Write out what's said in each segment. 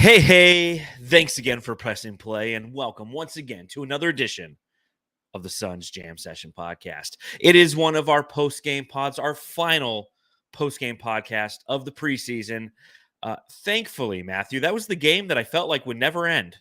Hey, thanks again for pressing play and welcome once again to another edition of the Suns Jam Session podcast. It is one of our post-game pods, our final post-game podcast of the preseason. Thankfully, Matthew, that was the game that I felt like would never end.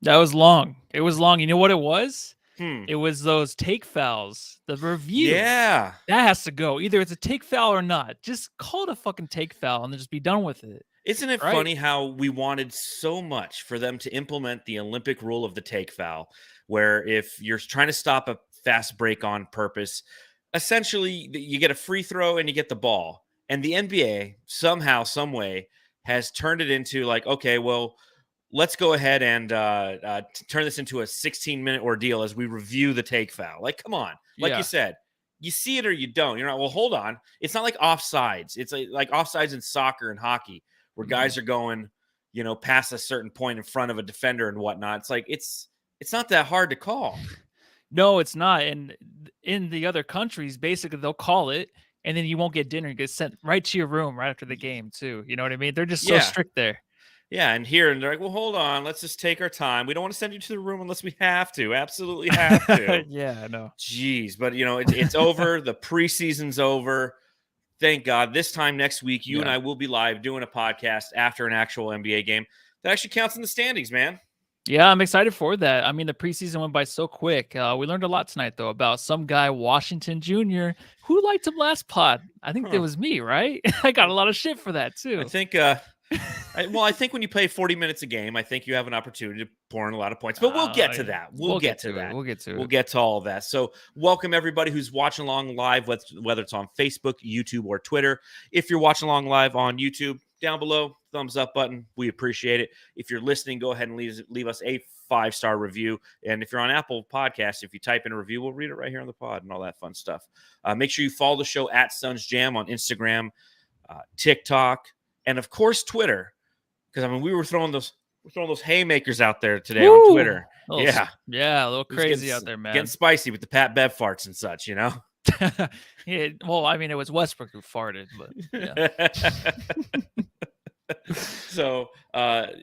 That was long. It was long. You know what it was? Hmm. It was those take fouls. The review. Yeah. That has to go. Either it's a take foul or not. Just call it a fucking take foul and then just be done with it. Isn't it Right? funny how we wanted so much for them to implement the Olympic rule of the take foul, where if you're trying to stop a fast break on purpose, essentially you get a free throw and you get the ball. And the NBA somehow, some way has turned it into like, okay, well, let's go ahead and turn this into a 16-minute ordeal as we review the take foul. Like, come on. Like you said, you see it or you don't. You're not, well, hold on. It's not like offsides. It's like offsides in soccer and hockey where guys are going, past a certain point in front of a defender and whatnot. It's like, it's not that hard to call. No, it's not. And in the other countries, basically they'll call it and then you won't get dinner. You get sent right to your room right after the game too. You know what I mean? They're just so strict there. Yeah, and here, and they're like, well, hold on, let's just take our time. We don't want to send you to the room unless we have to. Absolutely have to. Yeah, I know. Jeez, but, it's over. The preseason's over. Thank God. This time next week, you and I will be live doing a podcast after an actual NBA game. That actually counts in the standings, man. Yeah, I'm excited for that. I mean, the preseason went by so quick. We learned a lot tonight, though, about some guy, Washington Jr., who liked him last pod. I think it was me, right? I got a lot of shit for that, too. I think... I think when you play 40 minutes a game, I think you have an opportunity to pour in a lot of points. But we'll get to that. We'll get to that. We'll get to it. We'll get to all of that. So welcome everybody who's watching along live, whether it's on Facebook, YouTube, or Twitter. If you're watching along live on YouTube, down below, thumbs up button. We appreciate it. If you're listening, go ahead and leave us a 5-star review. And if you're on Apple Podcasts, if you type in a review, we'll read it right here on the pod and all that fun stuff. Make sure you follow the show at Suns Jam on Instagram, TikTok, and of course Twitter. Because we were throwing those haymakers out there today on Twitter. A little crazy out there, man. Getting spicy with the Pat Bev farts and such, Yeah, well, it was Westbrook who farted, but yeah. So,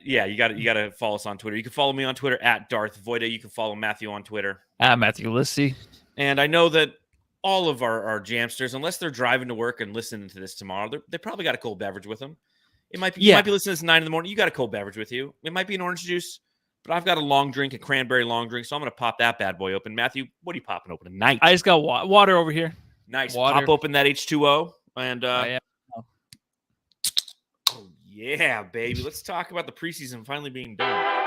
you got to follow us on Twitter. You can follow me on Twitter at Darth Voida. You can follow Matthew on Twitter at Matthew Lissy. And I know that all of our jamsters, unless they're driving to work and listening to this tomorrow, they probably got a cold beverage with them. It might be, you might be listening to this 9 a.m. You got a cold beverage with you. It might be an orange juice, but I've got a long drink, a cranberry long drink, so I'm going to pop that bad boy open. Matthew, what are you popping open tonight? I just got water over here. Nice. Water. Pop open that H2O. And oh, yeah, baby. Let's talk about the preseason finally being done.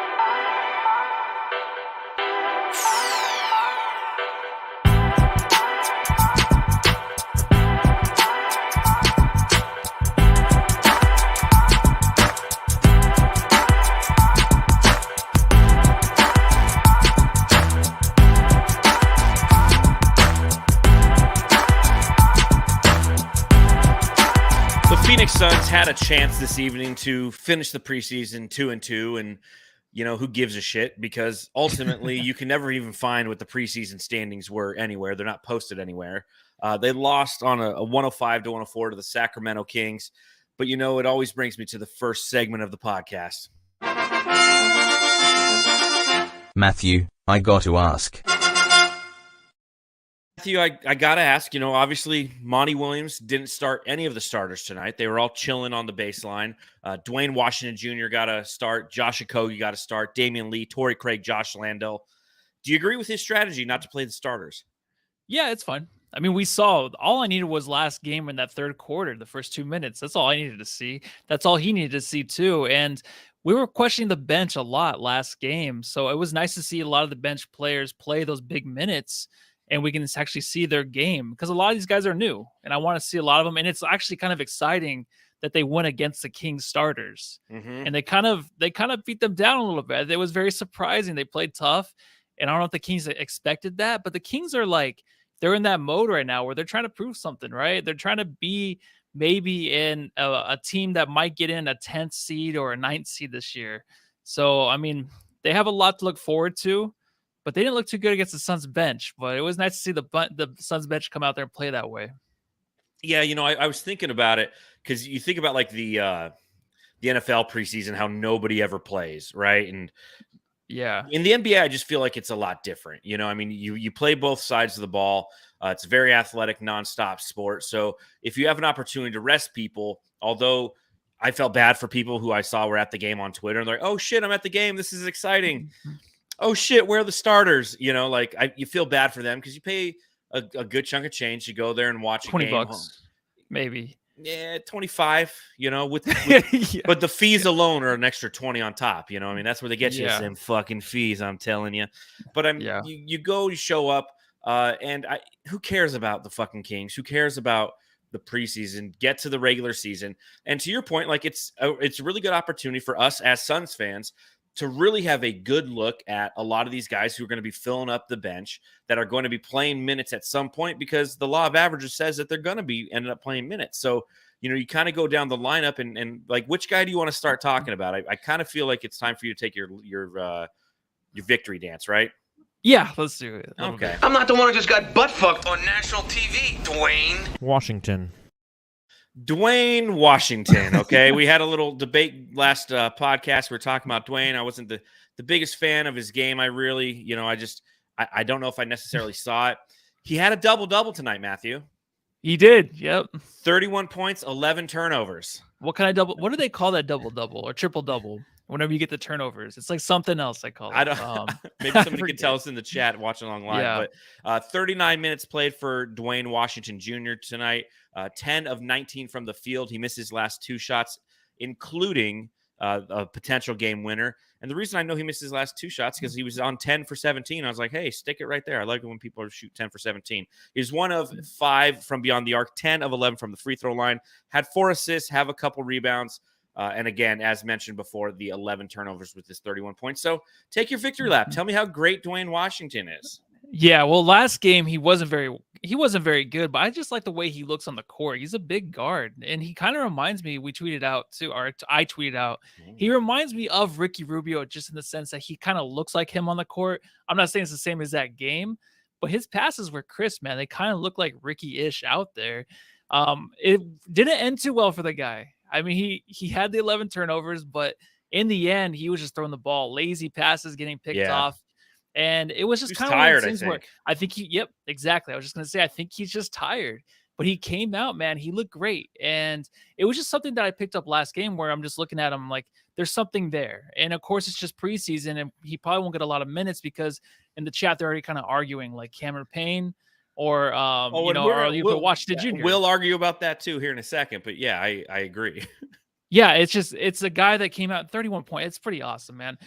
Phoenix Suns had a chance this evening to finish the preseason 2-2, and who gives a shit? Because ultimately, you can never even find what the preseason standings were anywhere. They're not posted anywhere. They lost on a 105-104 to the Sacramento Kings, but it always brings me to the first segment of the podcast. Matthew, I got to ask. Matthew, I got to ask, obviously Monty Williams didn't start any of the starters tonight. They were all chilling on the baseline. Duane Washington Jr. got a start. Josh Okogie got a start. Damian Lee, Tory Craig, Jock Landale. Do you agree with his strategy not to play the starters? Yeah, it's fine. We saw all I needed was last game in that third quarter, the first 2 minutes. That's all I needed to see. That's all he needed to see too. And we were questioning the bench a lot last game. So it was nice to see a lot of the bench players play those big minutes. And we can actually see their game because a lot of these guys are new and I want to see a lot of them. And it's actually kind of exciting that they went against the Kings starters and they kind of beat them down a little bit. It was very surprising. They played tough and I don't know if the Kings expected that, but the Kings are they're in that mode right now where they're trying to prove something, right? They're trying to be maybe in a team that might get in a 10th seed or a 9th seed this year. So, they have a lot to look forward to. But they didn't look too good against the Suns bench. But it was nice to see the Suns bench come out there and play that way. Yeah, I was thinking about it because you think about the the NFL preseason, how nobody ever plays, right? And Yeah. in the NBA, I just feel like it's a lot different. I mean, you play both sides of the ball. It's a very athletic, nonstop sport. So if you have an opportunity to rest people, although I felt bad for people who I saw were at the game on Twitter and they're like, oh shit, I'm at the game. This is exciting. Oh shit, where are the starters? You feel bad for them because you pay a good chunk of change to go there and watch a game. $20, maybe. Yeah, 25, with Yeah. but the fees alone are an extra 20 on top. I mean, that's where they get you, Yeah. them fucking fees, I'm telling you. But Yeah. you go, you show up, and who cares about the fucking Kings? Who cares about the preseason? Get to the regular season. And to your point, like it's a really good opportunity for us as Suns fans to really have a good look at a lot of these guys who are going to be filling up the bench, that are going to be playing minutes at some point, because the law of averages says that they're going to be ended up playing minutes. So, you kind of go down the lineup and like, which guy do you want to start talking about? I kind of feel like it's time for you to take your victory dance, right? Yeah, let's do it. Okay. I'm not the one who just got butt fucked on national TV, Dwayne Washington. Dwayne Washington. Okay. We had a little debate last podcast. We were talking about Dwayne. I wasn't the biggest fan of his game. I really, I don't know if I necessarily saw it. He had a double-double tonight, Matthew. He did. Yep. 31 points, 11 turnovers. What do they call that double-double or triple-double? Whenever you get the turnovers, it's like something else I call it. I don't. Maybe somebody can tell us in the chat watching along live. Yeah. But 39 minutes played for Dwayne Washington Jr. tonight. 10 of 19 from the field. He missed his last 2 shots, including a potential game winner. And the reason I know he missed his last 2 shots because he was on 10 for 17. I was like, hey, stick it right there. I like it when people shoot 10 for 17. He's 1 of 5 from beyond the arc, 10 of 11 from the free throw line. Had 4 assists, have a couple rebounds. And again, as mentioned before, the 11 turnovers with his 31 points. So take your victory lap. Tell me how great Dwayne Washington is. Yeah, well, last game he wasn't very good, but I just like the way he looks on the court. He's a big guard, and he kind of reminds me. We tweeted out too, or I tweeted out. He reminds me of Ricky Rubio, just in the sense that he kind of looks like him on the court. I'm not saying it's the same as that game, but his passes were crisp, man. They kind of look like Ricky-ish out there. It didn't end too well for the guy. I mean, he had the 11 turnovers, but in the end, he was just throwing the ball, lazy passes getting picked off. And it was just kind of tired, things where I think yep, exactly. I was just going to say, I think he's just tired, but he came out, man. He looked great. And it was just something that I picked up last game where I'm just looking at him like there's something there. And of course, it's just preseason and he probably won't get a lot of minutes because in the chat, they're already kind of arguing like Cameron Payne or, or Washington Jr. We'll argue about that too here in a second. But yeah, I agree. Yeah, it's a guy that came out 31 points. It's pretty awesome, man.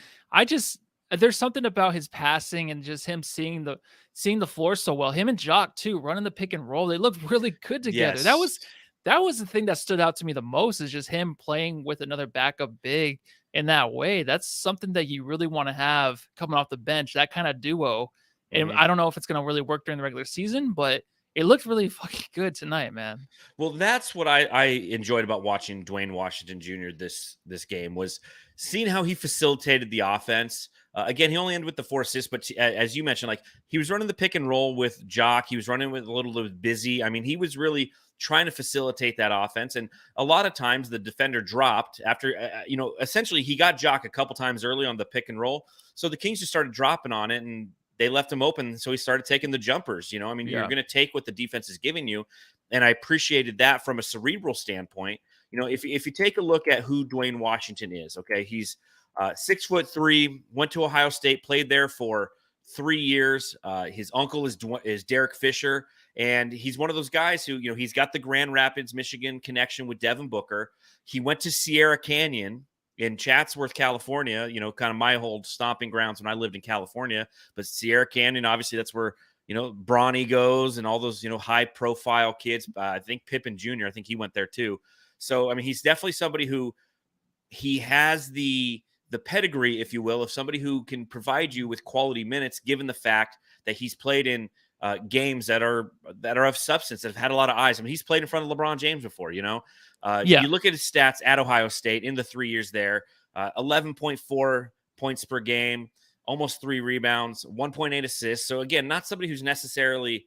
There's something about his passing and just him seeing the floor so well. Him and Jock too, running the pick and roll. They look really good together. Yes. That was the thing that stood out to me the most, is just him playing with another backup big in that way. That's something that you really want to have coming off the bench, that kind of duo. And I don't know if it's going to really work during the regular season, but it looked really fucking good tonight, man. Well, that's what I enjoyed about watching Dwayne Washington Jr. this game, was seeing how he facilitated the offense. Again, he only ended with the 4 assists, but as you mentioned, like he was running the pick and roll with Jock. He was running with a little bit busy. I mean, he was really trying to facilitate that offense. And a lot of times the defender dropped after, essentially he got Jock a couple times early on the pick and roll. So the Kings just started dropping on it and they left him open. So he started taking the jumpers. You're going to take what the defense is giving you. And I appreciated that from a cerebral standpoint. If you take a look at who Dwayne Washington is, okay, he's 6'3", went to Ohio State, played there for 3 years. His uncle is Derek Fisher, and he's one of those guys who, he's got the Grand Rapids, Michigan connection with Devin Booker. He went to Sierra Canyon in Chatsworth, California, kind of my old stomping grounds when I lived in California. But Sierra Canyon, obviously, that's where, Bronny goes and all those, high-profile kids. I think Pippen Jr., I think he went there too. So, I mean, he's definitely somebody who he has the pedigree, if you will, of somebody who can provide you with quality minutes, given the fact that he's played in games that are of substance, that have had a lot of eyes. I mean, he's played in front of LeBron James before, You look at his stats at Ohio State in the 3 years there, 11.4 points per game, almost 3 rebounds, 1.8 assists. So again, not somebody who's necessarily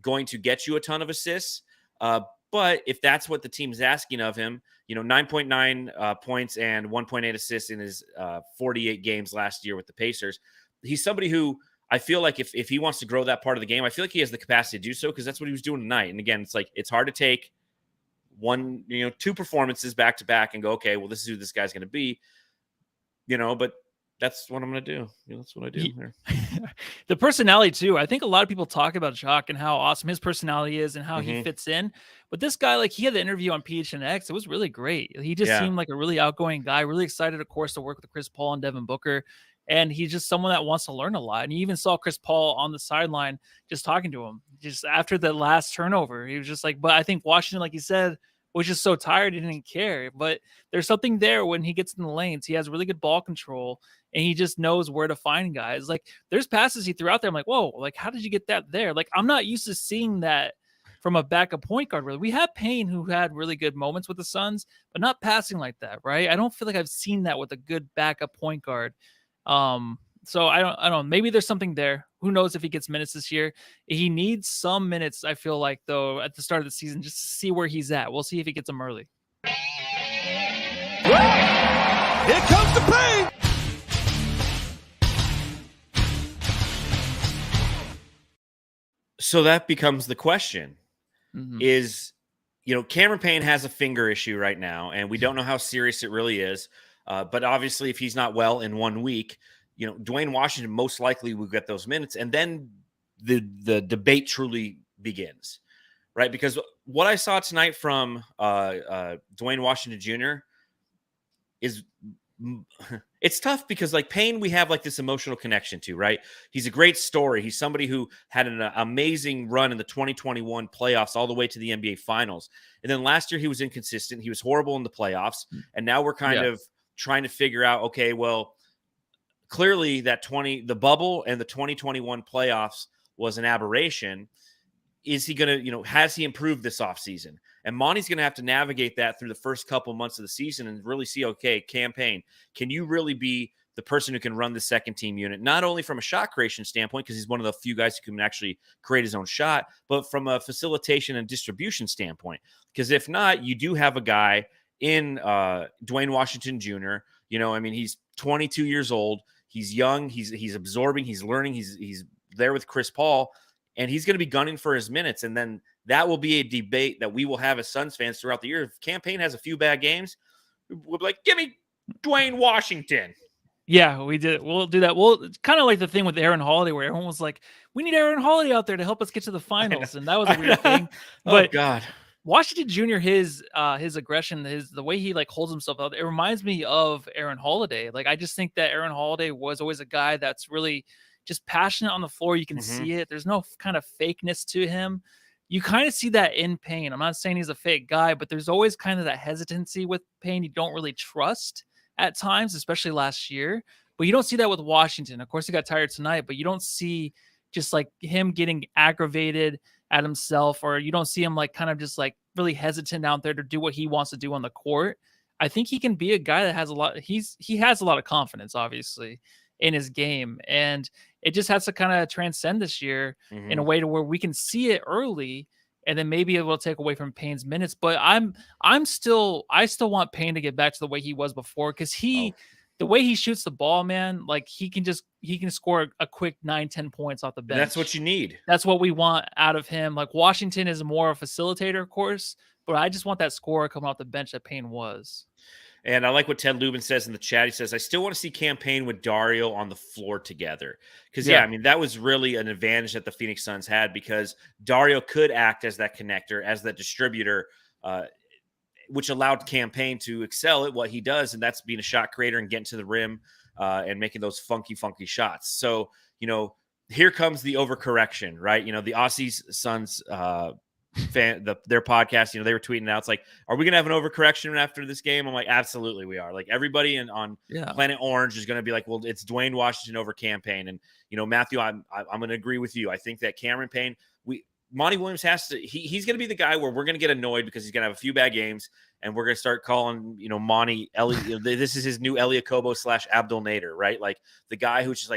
going to get you a ton of assists. But if that's what the team is asking of him, 9.9 points and 1.8 assists in his 48 games last year with the Pacers. He's somebody who I feel like if he wants to grow that part of the game, I feel like he has the capacity to do so because that's what he was doing tonight. And again, it's like it's hard to take two performances back to back and go, okay, well, this is who this guy's going to be, but that's what I'm going to do. That's what I do here. The personality too. I think a lot of people talk about Jock and how awesome his personality is and how he fits in. But this guy, like he had the interview on PHNX. It was really great. He just seemed like a really outgoing guy, really excited, of course, to work with Chris Paul and Devin Booker. And he's just someone that wants to learn a lot. And you even saw Chris Paul on the sideline just talking to him just after the last turnover. He was just like, but I think Washington, like he said, was just so tired he didn't care. But there's something there when he gets in the lanes. He has really good ball control and he just knows where to find guys. Like there's passes he threw out there. I'm like, whoa, like how did you get that there? Like I'm not used to seeing that from a backup point guard. Really, we have Payne who had really good moments with the Suns, but not passing like that, right? I don't feel like I've seen that with a good backup point guard. So I don't, maybe there's something there. Who knows if he gets minutes this year? He needs some minutes, I feel like, though, at the start of the season, just to see where he's at. We'll see if he gets them early. Here comes the Payne. So that becomes the question is, Cameron Payne has a finger issue right now, and we don't know how serious it really is. But obviously, if he's not well in 1 week, Dwayne Washington most likely will get those minutes, and then the debate truly begins, right? Because what I saw tonight from Dwayne Washington Jr. is it's tough because like Payne, we have like this emotional connection to, right? He's a great story. He's somebody who had an amazing run in the 2021 playoffs all the way to the NBA Finals, and then last year he was inconsistent. He was horrible in the playoffs, and now we're kind of trying to figure out, okay, well, clearly that the bubble and the 2021 playoffs was an aberration. Is he going to, has he improved this offseason? And Monty's going to have to navigate that through the first couple months of the season and really see, okay, Cam Payne, can you really be the person who can run the second team unit, not only from a shot creation standpoint, because he's one of the few guys who can actually create his own shot, but from a facilitation and distribution standpoint. Because if not, you do have a guy in Dwayne Washington Jr. He's 22 years old. He's young. He's absorbing. He's learning. He's there with Chris Paul, and he's going to be gunning for his minutes. And then that will be a debate that we will have as Suns fans throughout the year. If Cam Payne has a few bad games, we'll be like, give me Dwayne Washington. Yeah, we did. We'll do that. Well, it's kind of like the thing with Aaron Holiday, where everyone was like, we need Aaron Holiday out there to help us get to the finals. And that was a weird thing. But oh, God. Washington Jr., his aggression, the way he like holds himself out, it reminds me of Aaron Holiday. Like I just think that Aaron Holiday was always a guy that's really just passionate on the floor. You can see it. There's no kind of fakeness to him. You kind of see that in Payne. I'm not saying he's a fake guy, but there's always kind of that hesitancy with Payne you don't really trust at times, especially last year. But you don't see that with Washington. Of course, he got tired tonight, but you don't see just like him getting aggravated at himself, or you don't see him like kind of just like really hesitant out there to do what he wants to do on the court. I think he can be a guy that has a lot. He has a lot of confidence, obviously, in his game, and it just has to kind of transcend this year in a way to where we can see it early, and then maybe it will take away from Payne's minutes. But I still want Payne to get back to the way he was before, because the way he shoots the ball, man, like he can score a quick 9-10 points off the bench. That's what you need. That's what we want out of him. Like Washington is more a facilitator, of course, but I just want that scorer coming off the bench that Payne was. And I like what Ted Lubin says in the chat. He says, I still want to see Cam Payne with Dario on the floor together. Because, that was really an advantage that the Phoenix Suns had, because Dario could act as that connector, as that distributor, which allowed Cam Payne to excel at what he does, and that's being a shot creator and getting to the rim and making those funky shots. So, here comes the overcorrection, right? The Aussies Suns their podcast, they were tweeting out, it's like, are we gonna have an overcorrection after this game? I'm like, absolutely we are. Like everybody on Planet Orange is gonna be like, well, it's Dwayne Washington over Cam Payne. And Matthew, I'm gonna agree with you. I think that Cameron Payne, Monty Williams has to, he's gonna be the guy where we're gonna get annoyed because he's gonna have a few bad games, and we're gonna start calling Monty this is his new Elie Kobo / Abdul Nader, right? Like the guy who's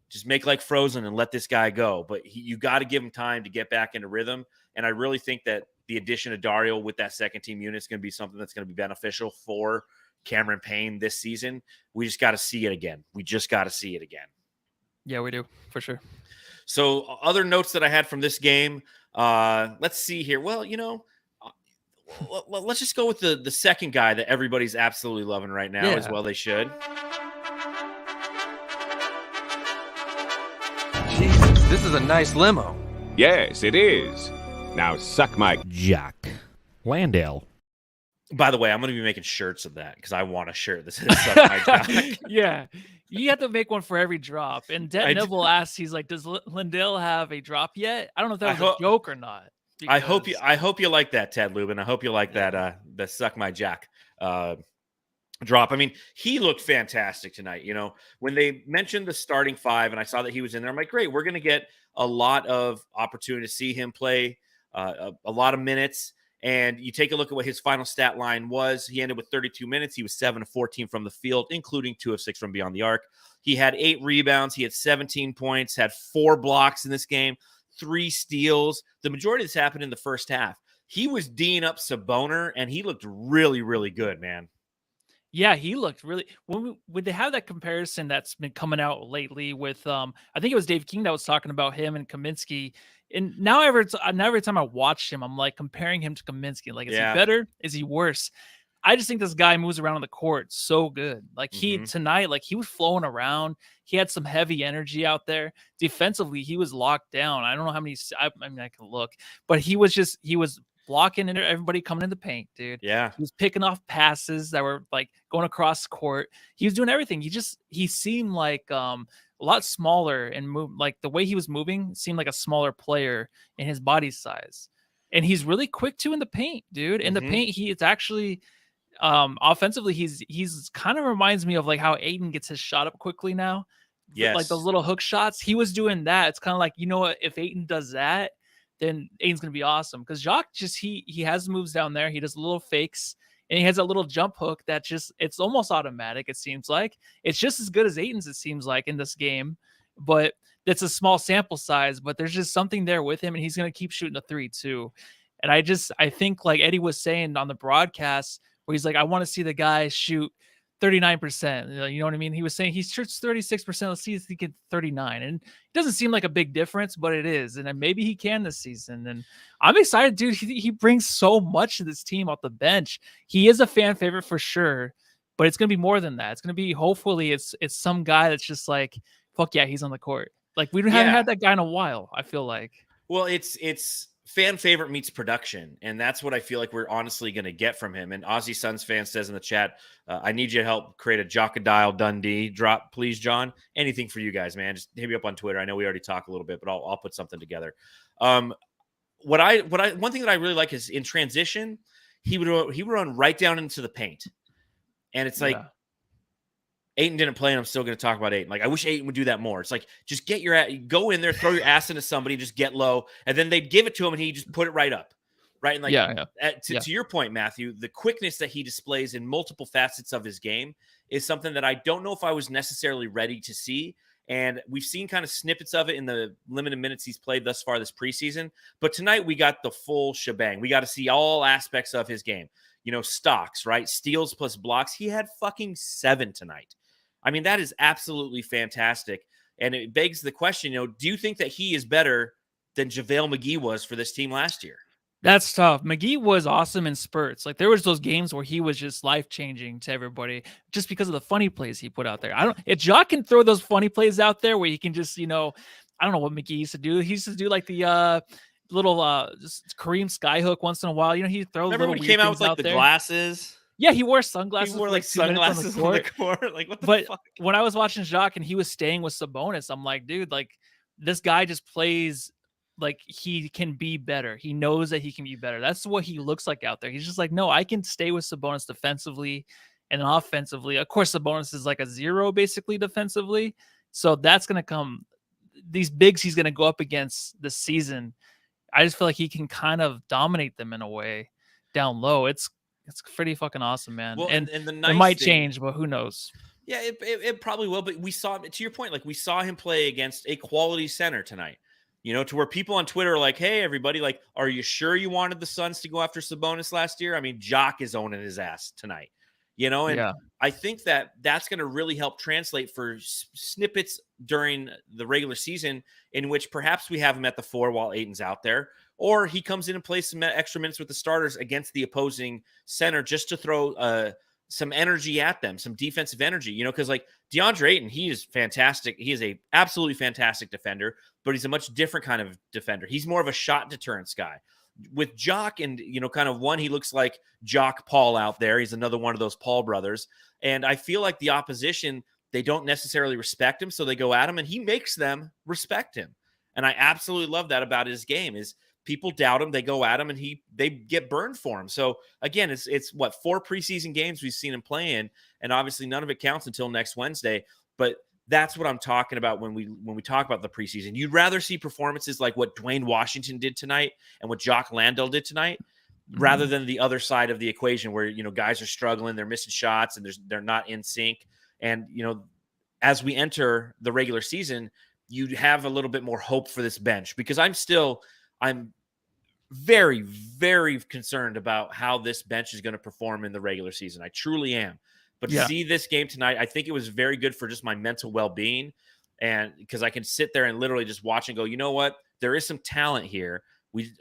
just make like Frozen and let this guy go. But you got to give him time to get back into rhythm. And I really think that the addition of Dario with that second team unit is going to be something that's going to be beneficial for Cameron Payne this season. We just got to see it again. Yeah, we do, for sure. So other notes that I had from this game, let's see here. Well, let's just go with the second guy that everybody's absolutely loving right now, as well they should. Jesus, this is a nice limo. Yes, it is. Now suck my Jock Landale. By the way, I'm going to be making shirts of that because I want a shirt that says "Suck my Jock." Yeah, you have to make one for every drop. And Det Nibble asks, he's like, "Does Landale have a drop yet?" I don't know if that was a joke or not. I hope you like that, Ted Lubin. I hope you like that the "Suck my Jock" drop. I mean, he looked fantastic tonight. When they mentioned the starting five and I saw that he was in there, I'm like, great, we're going to get a lot of opportunity to see him play a lot of minutes. And you take a look at what his final stat line was. He ended with 32 minutes. He was 7 of 14 from the field, including 2 of 6 from beyond the arc. He had 8 rebounds. He had 17 points, had 4 blocks in this game, 3 steals. The majority of this happened in the first half. He was D'ing up Sabonis, and he looked really, really good, man. Yeah, he looked really. When they have that comparison that's been coming out lately with, I think it was Dave King that was talking about him and Kaminsky. And now every time I watch him, I'm like comparing him to Kaminsky. Like, is he better? Is he worse? I just think this guy moves around on the court so good. Like tonight, like he was flowing around. He had some heavy energy out there. Defensively, he was locked down. I don't know how many. I mean, I can look, but he was blocking everybody coming in the paint, dude. Yeah. He was picking off passes that were like going across court. He was doing everything. He seemed like a lot smaller and like the way he was moving seemed like a smaller player in his body size. And he's really quick too in the paint, dude. In the paint, it's actually offensively, he's kind of reminds me of like how Ayton gets his shot up quickly now. Yes. Like those little hook shots. He was doing that. It's kind of like, what, if Ayton does that, then Ayton's going to be awesome. Because Jock he has moves down there. He does little fakes, and he has a little jump hook that it's almost automatic, it seems like. It's just as good as Ayton's, it seems like, in this game. But it's a small sample size, but there's just something there with him, and he's going to keep shooting the 3 too. And I think like Eddie was saying on the broadcast, where he's like, I want to see the guy shoot 39%. You know what I mean? He was saying he shoots 36%. Let's see if he can 39. And it doesn't seem like a big difference, but it is. And then maybe he can this season. And I'm excited, dude. He brings so much to this team off the bench. He is a fan favorite for sure, but it's going to be more than that. It's going to be, hopefully it's some guy that's just like, fuck yeah, he's on the court. Like we haven't had that guy in a while, I feel like. Well, it's fan favorite meets production, and that's what I feel like we're honestly going to get from him. And Aussie Suns fan says in the chat, I need you to help create a Jockadile Dundee drop, please, John. Anything for you guys, man. Just hit me up on Twitter. I know we already talked a little bit, but I'll put something together. One thing that I really like is in transition, he would run right down into the paint, and it's like, Ayton didn't play, and I'm still going to talk about Ayton. Like, I wish Ayton would do that more. It's like, just go in there, throw your ass into somebody, just get low, and then they'd give it to him, and he just put it right up. Right? And like, to your point, Matthew, the quickness that he displays in multiple facets of his game is something that I don't know if I was necessarily ready to see. And we've seen kind of snippets of it in the limited minutes he's played thus far this preseason. But tonight we got the full shebang. We got to see all aspects of his game. Stocks, right? Steals plus blocks. He had fucking 7 tonight. I mean, that is absolutely fantastic. And it begs the question, do you think that he is better than JaVale McGee was for this team last year? That's tough. McGee was awesome in spurts. Like there was those games where he was just life-changing to everybody just because of the funny plays he put out there. If Jock can throw those funny plays out there where he can just, I don't know what McGee used to do. He used to do like the little just Kareem skyhook once in a while. He'd throw Remember little when he came out with like the there. Glasses? Yeah, he wore sunglasses. He wore like sunglasses on the court. Like, what the fuck? When I was watching Jock and he was staying with Sabonis, I'm like, dude, like this guy just plays like he can be better. He knows that he can be better. That's what he looks like out there. He's just like, no, I can stay with Sabonis defensively and offensively. Of course, Sabonis is like a 0 basically defensively. So that's going to come. These bigs he's going to go up against this season. I just feel like he can kind of dominate them in a way down low. It's pretty fucking awesome, man. Well, and the nice it might thing, change, but who knows? Yeah, it probably will. But we saw, to your point, like we saw him play against a quality center tonight. to where people on Twitter are like, hey, everybody, like, are you sure you wanted the Suns to go after Sabonis last year? I mean, Jock is owning his ass tonight, and Yeah. I think that that's going to really help translate for snippets during the regular season in which perhaps we have him at the 4 while Ayton's out there, or he comes in and plays some extra minutes with the starters against the opposing center just to throw some energy at them, some defensive energy, because like DeAndre Ayton, he is fantastic. He is a absolutely fantastic defender, but he's a much different kind of defender. He's more of a shot deterrence guy. With Jock and, kind of one, he looks like Jock Paul out there. He's another one of those Paul brothers. And I feel like the opposition, they don't necessarily respect him, so they go at him, and he makes them respect him. And I absolutely love that about his game is people doubt him, they go at him, and they get burned for him. So again, it's what, 4 preseason games we've seen him play in, and obviously none of it counts until next Wednesday. But that's what I'm talking about when we talk about the preseason. You'd rather see performances like what Dwayne Washington did tonight and what Jock Landale did tonight, rather than the other side of the equation where guys are struggling, they're missing shots, and they're not in sync. And as we enter the regular season, you'd have a little bit more hope for this bench, because I'm very, very concerned about how this bench is going to perform in the regular season. I truly am. But to see this game tonight, I think it was very good for just my mental well-being. And because I can sit there and literally just watch and go, you know what? There is some talent here.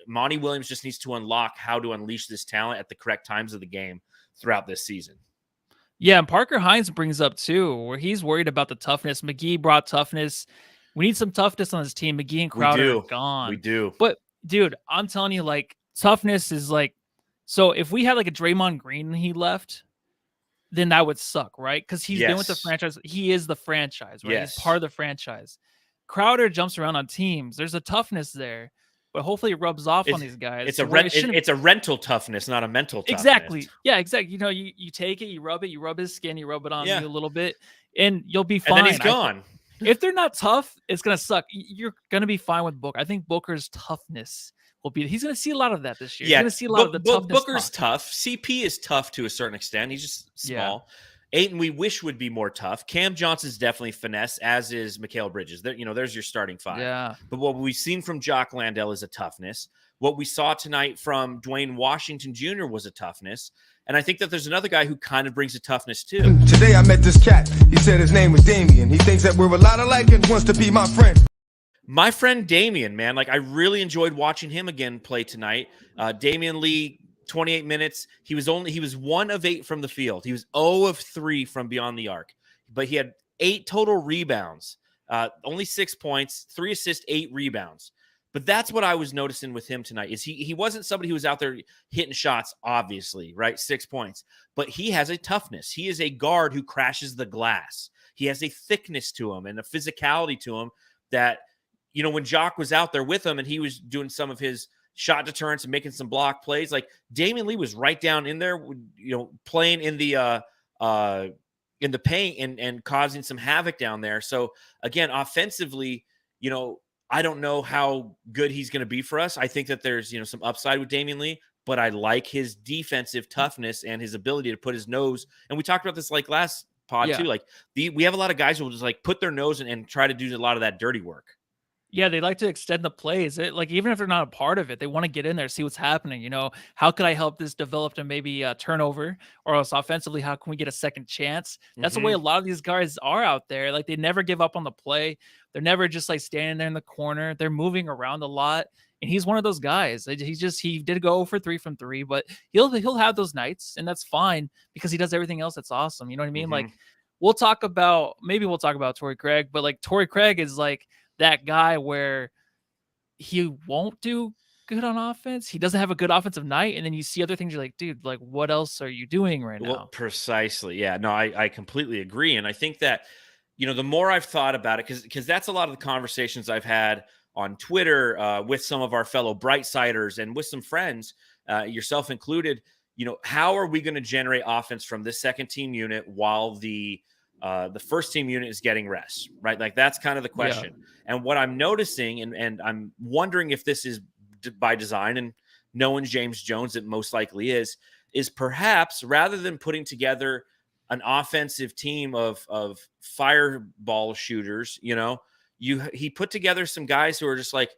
Monty Williams just needs to unlock how to unleash this talent at the correct times of the game throughout this season. Yeah, and Parker Hines brings up too, where he's worried about the toughness. McGee brought toughness. We need some toughness on this team. McGee and Crowder are gone. We do. But dude, I'm telling you, like, toughness is like, so if we had like a Draymond Green and he left, then that would suck, right? Because he's been with the franchise. He is the franchise, right? He's part of the franchise. Crowder jumps around on teams. There's a toughness there, but hopefully it rubs off on these guys. It's a rental toughness, not a mental toughness. Exactly. Yeah, exactly. You take it, you rub his skin, you rub it on you a little bit, and you'll be fine. And then he's gone. If they're not tough, it's going to suck. You're going to be fine with Booker. I think Booker's toughness he's going to see a lot of that this year. Yeah. He's going to see a lot of the toughness. Booker's tough. CP is tough to a certain extent. He's just small. Ayton, we wish would be more tough. Cam Johnson's definitely finesse, as is Mikal Bridges. There's your starting 5. Yeah. But what we've seen from Jock Landale is a toughness. What we saw tonight from Dwayne Washington Jr. was a toughness. And I think that there's another guy who kind of brings a toughness too. Today I met this cat. He said his name was Damien. He thinks that we're a lot alike and wants to be my friend. My friend Damien, man, like I really enjoyed watching him again play tonight. Damian Lee, 28 minutes. He was 1 of 8 from the field. He was 0 of 3 from beyond the arc, but he had 8 total rebounds, only 6 points, 3 assists, 8 rebounds. But that's what I was noticing with him tonight is he wasn't somebody who was out there hitting shots, obviously, right? 6 points, but he has a toughness. He is a guard who crashes the glass. He has a thickness to him and a physicality to him that, when Jock was out there with him and he was doing some of his shot deterrence and making some block plays, like Damian Lee was right down in there, playing in the paint and causing some havoc down there. So again, offensively, I don't know how good he's going to be for us. I think that there's, some upside with Damian Lee, but I like his defensive toughness and his ability to put his nose. And we talked about this like last pod too. Like we have a lot of guys who will just like put their nose and try to do a lot of that dirty work. Yeah, they like to extend the plays. Like even if they're not a part of it, they want to get in there, see what's happening. How could I help this develop to maybe a turnover, or else offensively, how can we get a second chance? That's the way a lot of these guys are out there. Like they never give up on the play. They're never just like standing there in the corner. They're moving around a lot, and he's one of those guys. He did go for 3 from 3, but he'll have those nights, and that's fine because he does everything else that's awesome. You know what I mean? Like we'll talk about Tory Craig, but like Tory Craig is like that guy where he won't do good on offense. He doesn't have a good offensive night. And then you see other things. You're like, dude, like what else are you doing right now? Well, precisely. Yeah, no, I completely agree. And I think that, the more I've thought about it, because that's a lot of the conversations I've had on Twitter with some of our fellow Brightsiders and with some friends, yourself included, how are we going to generate offense from this second team unit while the first team unit is getting rest, right? Like that's kind of the question. Yeah. And what I'm noticing, and I'm wondering if this is by design, and knowing James Jones, it most likely is perhaps rather than putting together an offensive team of fireball shooters, he put together some guys who are just like,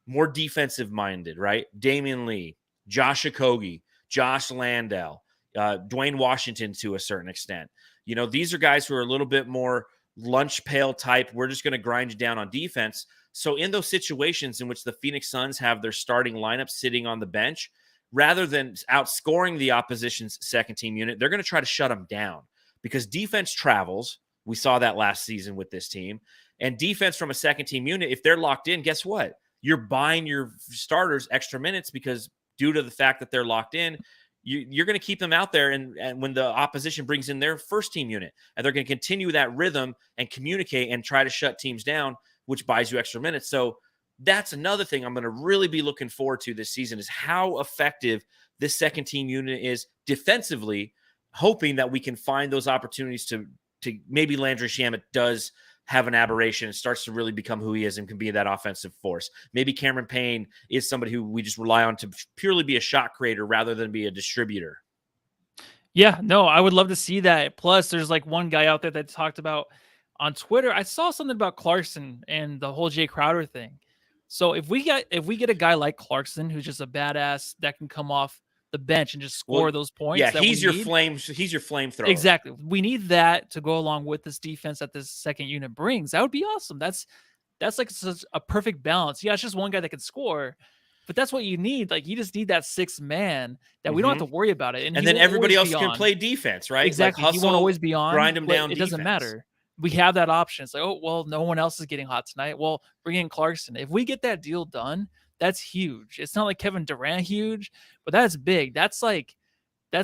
more defensive minded, right? Damian Lee, Josh Okogie, Josh Landale, Dwayne Washington to a certain extent. These are guys who are a little bit more lunch pail type. We're just going to grind you down on defense. So in those situations in which the Phoenix Suns have their starting lineup sitting on the bench, rather than outscoring the opposition's second team unit, they're going to try to shut them down because defense travels. We saw that last season with this team. And defense from a second team unit, if they're locked in, guess what? You're buying your starters extra minutes because due to the fact that they're locked in, you're going to keep them out there. And when the opposition brings in their first team unit, and they're going to continue that rhythm and communicate and try to shut teams down, which buys you extra minutes. So that's another thing I'm going to really be looking forward to this season is how effective this second team unit is defensively, hoping that we can find those opportunities to maybe Landry Shamet does have an aberration and starts to really become who he is and can be that offensive force. Maybe Cameron Payne is somebody who we just rely on to purely be a shot creator rather than be a distributor. Yeah, no, I would love to see that. Plus, there's like one guy out there that talked about on Twitter. I saw something about Clarkson and the whole Jay Crowder thing. So if we get a guy like Clarkson who's just a badass that can come off the bench and just score those points. Yeah, he's your flamethrower. Exactly. We need that to go along with this defense that this second unit brings. That would be awesome. That's like such a perfect balance. Yeah, it's just one guy that can score, but that's what you need. Like you just need that sixth man that we don't have to worry about it. And then everybody else can play defense, right? Exactly. Like he won't always be on. Grind him down. It doesn't matter. We have that option. It's like, oh, well, no one else is getting hot tonight. Well, bring in Clarkson. If we get that deal done, that's huge. It's not like Kevin Durant huge, but that's big. That's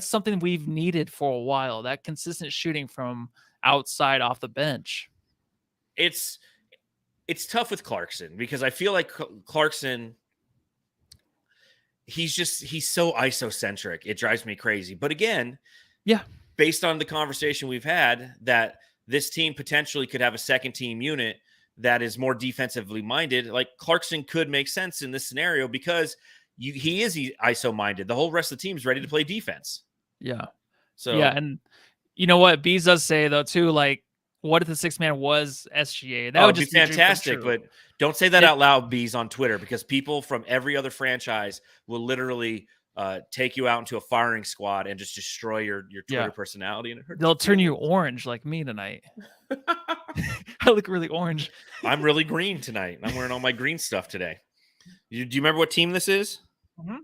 something we've needed for a while. That consistent shooting from outside off the bench. It's tough with Clarkson because I feel like Clarkson, he's so isocentric. It drives me crazy. But again, yeah, based on the conversation we've had that this team potentially could have a second team unit that is more defensively minded, like Clarkson could make sense in this scenario because he is ISO minded. The whole rest of the team is ready to play defense. Yeah. So yeah, and you know what Bees does say though too, like what if the sixth man was SGA? That would just be fantastic. But don't say that out loud, Bees, on Twitter, because people from every other franchise will literally take you out into a firing squad and just destroy your Twitter personality. And it hurts. They'll turn you orange like me tonight. I look really orange. I'm really green tonight. I'm wearing all my green stuff today. Do you remember what team this is? Mm-hmm.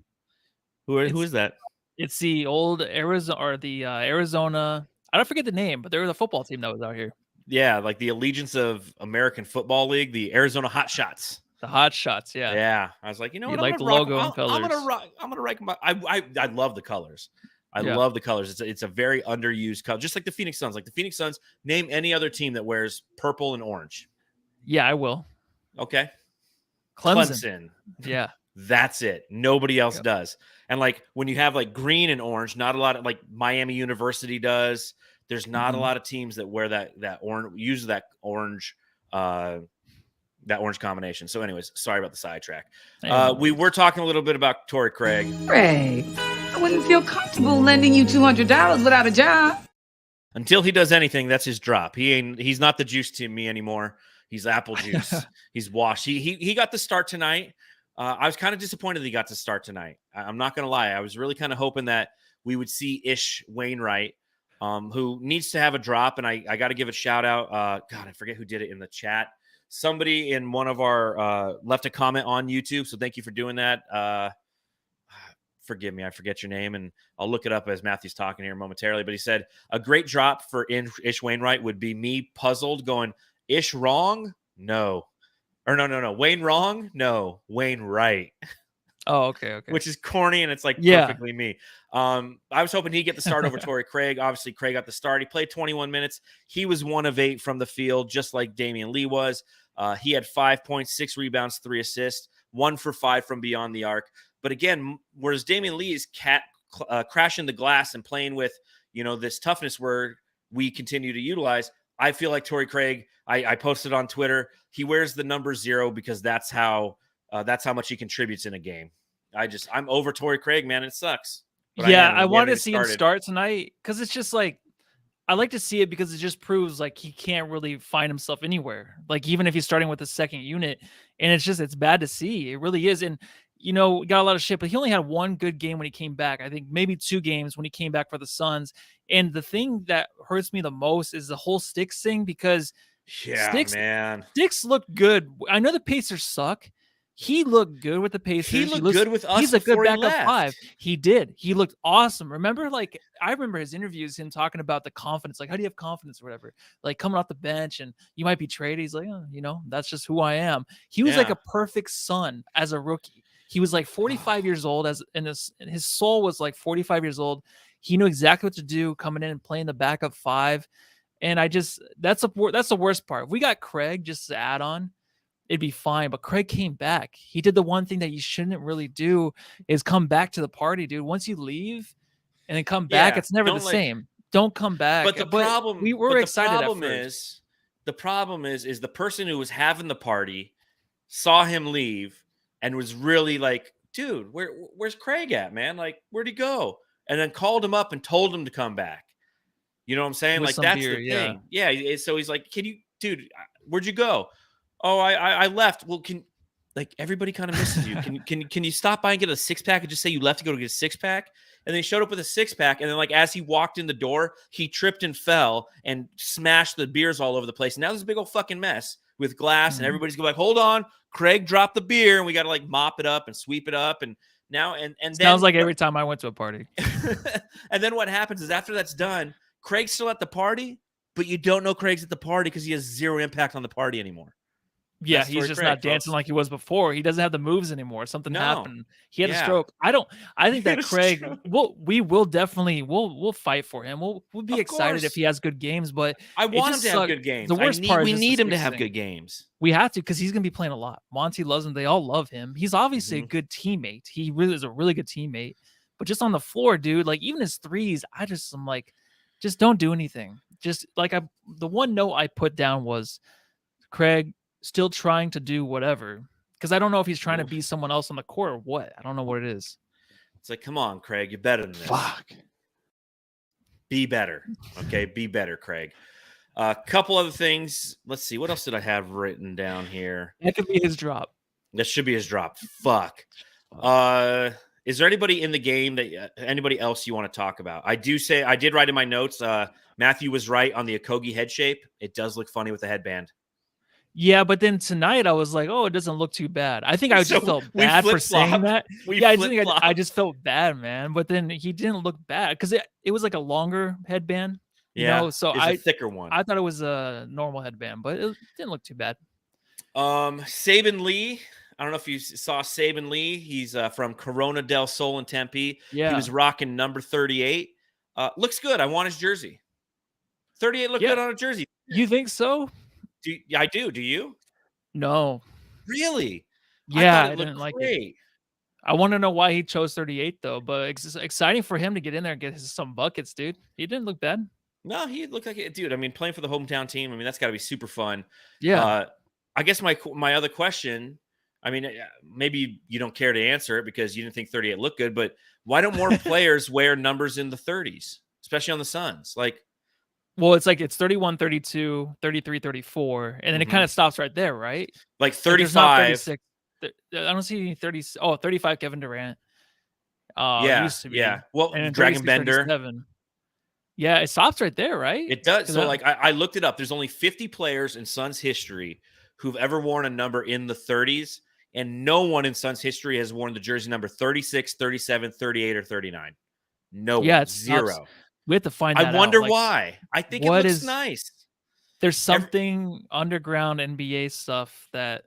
Who is that? It's the old Arizona or the Arizona. I don't forget the name, but there was a football team that was out here. Yeah, like the Allegiance of American Football League, the Arizona Hot Shots. The Hot Shots, yeah. Yeah. I was like, you know what? You like the logo and colors. I'm gonna write. I love the colors. I love the colors. It's a very underused color, just like the Phoenix Suns. Like the Phoenix Suns, name any other team that wears purple and orange. Yeah, I will. Okay. Clemson. Yeah. That's it. Nobody else does. And like when you have like green and orange, not a lot of like Miami University does. There's not a lot of teams that wear that orange, use that orange combination. So anyways, sorry about the sidetrack. We were talking a little bit about Tory Craig. Craig, I wouldn't feel comfortable lending you $200 without a job. Until he does anything, that's his drop. He's not the juice to me anymore. He's apple juice. He's washed. He got the start tonight. I was kind of disappointed that he got to start tonight. I'm not going to lie. I was really kind of hoping that we would see Ish Wainwright, who needs to have a drop. And I got to give a shout out. God, I forget who did it in the chat. Somebody in one of our left a comment on YouTube. So thank you for doing that. Forgive me. I forget your name and I'll look it up as Matthew's talking here momentarily. But he said a great drop for Ish Wainwright would be me puzzled going, Ish wrong? No. Or no. Wayne wrong? No. Wayne right. Oh, okay. Which is corny, and it's like perfectly me. I was hoping he'd get the start over Tory Craig. Obviously, Craig got the start. He played 21 minutes. He was 1 of 8 from the field, just like Damian Lee was. He had 5 points, 6 rebounds, 3 assists, 1 for 5 from beyond the arc. But again, whereas Damian Lee is crashing the glass and playing with, this toughness where we continue to utilize, I feel like Tory Craig, I posted on Twitter, he wears the number 0 because that's how much he contributes in a game. I'm over Tory Craig, man. It sucks. But I wanted to see him start tonight because it's just like I like to see it because it just proves like he can't really find himself anywhere. Like even if he's starting with the second unit, and it's bad to see. It really is. And got a lot of shit, but he only had one good game when he came back. I think maybe 2 games when he came back for the Suns. And the thing that hurts me the most is the whole Sticks thing because Sticks looked good. I know the Pacers suck. He looked good with the Pacers. He looked good with us. He's a good backup left. 5. He did. He looked awesome. Remember, I remember his interviews, him talking about the confidence. Like, how do you have confidence or whatever? Like coming off the bench and you might be traded. He's like, that's just who I am. He was like a perfect son as a rookie. He was like 45 years old and his soul was like 45 years old. He knew exactly what to do coming in and playing the backup 5. And that's the worst part. If we got Craig just to add on, it'd be fine. But Craig came back. He did the one thing that you shouldn't really do is come back to the party, dude. Once you leave and then come back, it's never the same. Don't come back. But we were excited at first. The problem is the person who was having the party saw him leave and was really like, dude, where's Craig at, man? Like, where'd he go? And then called him up and told him to come back. You know what I'm saying? With like, that's the thing. Yeah. So he's like, dude, where'd you go? Oh, I left. Well, everybody kind of misses you. Can you stop by and get a 6-pack and just say you left to go to get a 6-pack? And then he showed up with a 6-pack. And then as he walked in the door, he tripped and fell and smashed the beers all over the place. And now there's a big old fucking mess with glass. And everybody's going like, hold on, Craig dropped the beer. And we got to mop it up and sweep it up. And now, and then sounds like every time I went to a party. And then what happens is after that's done, Craig's still at the party, but you don't know Craig's at the party because he has zero impact on the party anymore. Yeah, he's just not dancing like he was before. He doesn't have the moves anymore. Something happened. He had a stroke. I think that Craig, we'll definitely fight for him. We'll be excited if he has good games, but I want him to have good games. The worst part we need him to have good games. We have to because he's going to be playing a lot. Monty loves him. They all love him. He's obviously a good teammate. He really is a really good teammate. But just on the floor, dude, even his threes, I'm like, just don't do anything. Just the one note I put down was Craig still trying to do whatever, because I don't know if he's trying to be someone else on the court or what. I don't know what it is. It's like, come on, Craig, you're better than this. Fuck. Be better. Okay, be better, Craig. A couple other things. Let's see. What else did I have written down here? That could be his drop. That should be his drop. Fuck. Is there anybody in the game that anybody else you want to talk about? I did write in my notes. Matthew was right on the Akogi head shape. It does look funny with the headband. Yeah, but then tonight I was like, oh, it doesn't look too bad. I think I just felt bad for saying that. I just felt bad, man. But then he didn't look bad because it was like a longer headband. So it's a thicker one. I thought it was a normal headband, but it didn't look too bad. Saban Lee. I don't know if you saw Saban Lee. He's from Corona del Sol in Tempe. Yeah. He was rocking number 38. Looks good. I want his jersey. 38 looked good on a jersey. You think so? I do. Do you? No. Really? Yeah, I didn't like it. I want to know why he chose 38 though, but it's exciting for him to get in there and get some buckets, dude. He didn't look bad. No, he looked like it, dude. I mean, playing for the hometown team. I mean, that's got to be super fun. Yeah. I guess my other question. I mean, maybe you don't care to answer it because you didn't think 38 looked good, but why don't more players wear numbers in the 30s, especially on the Suns? Well, it's 31, 32, 33, 34, and then it kind of stops right there, right? 35. I don't see any 30. Oh, 35 Kevin Durant. Used to be. Yeah. Well, and Dragon Bender. 37. Yeah, it stops right there, right? It does. So, I looked it up. There's only 50 players in Suns history who've ever worn a number in the 30s, and no one in Suns history has worn the jersey number 36, 37, 38, or 39. No one. It's zero. Nuts. We have to find that out. I wonder why. I think it looks nice. There's something underground NBA stuff that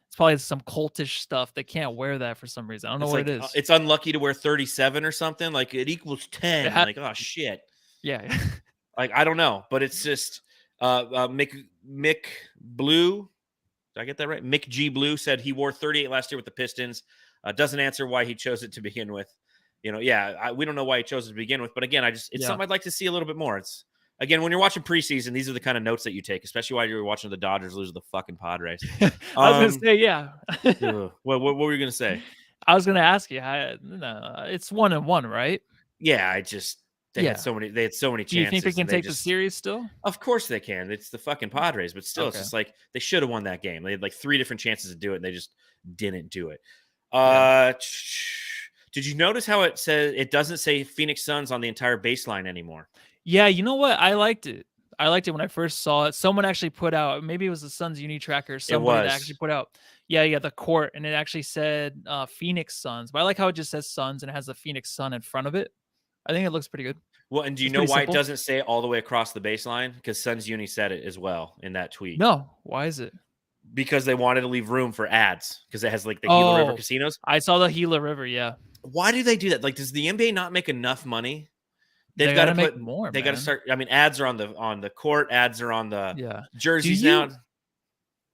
it's probably some cultish stuff. They can't wear that for some reason. I don't know what it is. It's unlucky to wear 37 or something. It equals 10. Oh shit. Yeah. I don't know, but it's just Mick Blue. Did I get that right? Mick G Blue said he wore 38 last year with the Pistons. Doesn't answer why he chose it to begin with. We don't know why he chose it to begin with, but again, it's something I'd like to see a little bit more. It's again, when you're watching preseason, these are the kind of notes that you take, especially while you're watching the Dodgers lose the fucking Padres. I was gonna say, yeah. what were you gonna say? I was gonna ask you. It's 1-1, right? Yeah, They had so many chances. Do you think they can and take the series still? Of course they can. It's the fucking Padres, but still, Okay. it's just like they should have won that game. They had like 3 different chances to do it, and they just didn't do it. Did you notice how it says it doesn't say Phoenix Suns on the entire baseline anymore? Yeah, you know what? I liked it. I liked it when I first saw it. Someone actually put out, maybe it was the Suns Uni Tracker. Somebody that actually put out, the court, and it actually said Phoenix Suns. But I like how it just says Suns and it has the Phoenix Sun in front of it. I think it looks pretty good. Well, and do you know why it doesn't say it all the way across the baseline? Because Suns Uni said it as well in that tweet. No, why is it? Because they wanted to leave room for ads because it has like the Gila River casinos. I saw the Gila River, yeah. Why do they do that? Like, does the NBA not make enough money? They've got to make more. They got to start. I mean, ads are on the court. Ads are on the jerseys now.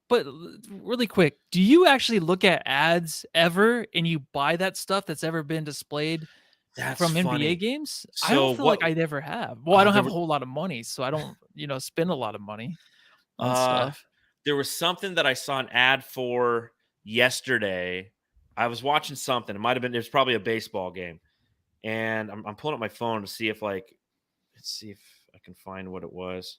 But really quick, do you actually look at ads ever and you buy that stuff that's ever been displayed from funny. NBA games? So I don't feel like I never have. Well, I don't have a whole lot of money, so I don't, spend a lot of money on stuff. There was something that I saw an ad for yesterday. I was watching something. It was probably a baseball game. And I'm pulling up my phone to see if let's see if I can find what it was.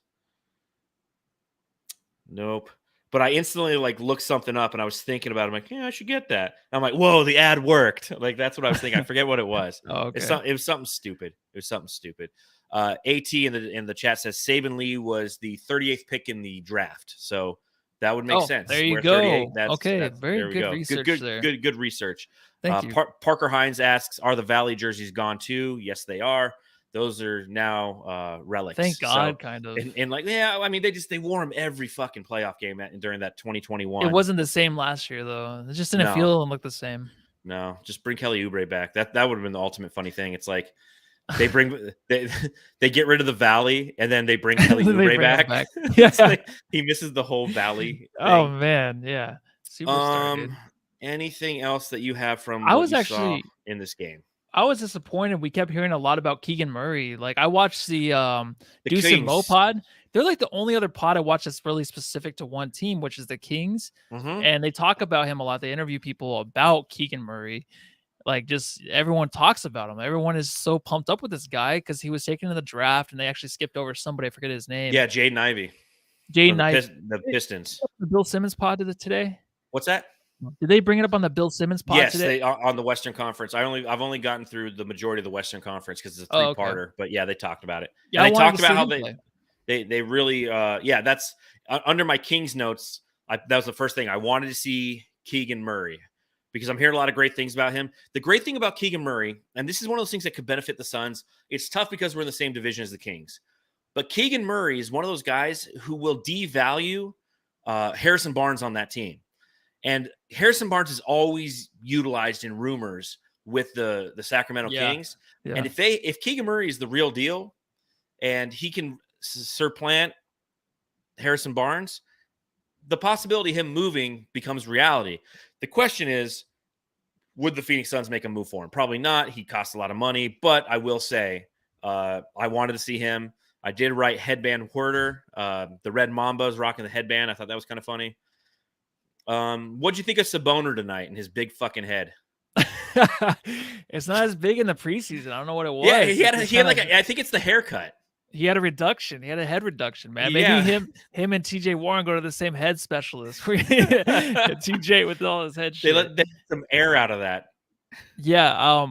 Nope. But I instantly looked something up and I was thinking about it. I'm like, yeah, I should get that. And I'm like, whoa, the ad worked. Like, that's what I was thinking. I forget what it was. Okay. It was something stupid. AT in the chat says Saban Lee was the 38th pick in the draft. So that would make sense. There you go. Very good research there. Good research. Thank you. Parker Hines asks, are the Valley jerseys gone too? Yes, they are. Those are now relics. Thank God, kind of. And I mean, they wore them every fucking playoff game during that 2021. It wasn't the same last year, though. It just didn't feel and look the same. No, just bring Kelly Oubre back. That would have been the ultimate funny thing. It's like they get rid of the Valley and then they bring Kelly Oubre back. Yeah, like he misses the whole Valley thing. Oh man, yeah. Superstar, anything else that you have from saw in this game? I was disappointed. We kept hearing a lot about Keegan Murray. Like, I watched the Deuce and Mo pod. They're like the only other pod I watch that's really specific to one team, which is the Kings. Mm-hmm. And they talk about him a lot. They interview people about Keegan Murray. Like, just everyone talks about him. Everyone is so pumped up with this guy because he was taken in the draft, and they actually skipped over somebody. I forget his name. Yeah, Jaden Ivey. The Pistons. The Bill Simmons pod did it today. What's that? Did they bring it up on the Bill Simmons pod today? Yes, on the Western Conference. I've only gotten through the majority of the Western Conference because it's a 3-parter. Okay. But yeah, they talked about it. Yeah, and they talked about how they really that's under my Kings notes. That was the first thing I wanted to see Keegan Murray because I'm hearing a lot of great things about him. The great thing about Keegan Murray, and this is one of those things that could benefit the Suns. It's tough because we're in the same division as the Kings, but Keegan Murray is one of those guys who will devalue Harrison Barnes on that team. And Harrison Barnes is always utilized in rumors with the Sacramento Kings. Yeah. And if Keegan Murray is the real deal and he can supplant Harrison Barnes, the possibility of him moving becomes reality. The question is, would the Phoenix Suns make a move for him? Probably not. He costs a lot of money. But I will say I wanted to see him. I did write headband Huerter. The Red Mambas rocking the headband. I thought that was kind of funny. What'd you think of Sabonis tonight and his big fucking head? It's not as big in the preseason. I don't know what it was. Yeah, he had I think it's the haircut. He had a reduction. He had a head reduction, man. Maybe him and TJ Warren go to the same head specialist. TJ with all his head shit. They let some air out of that. Yeah.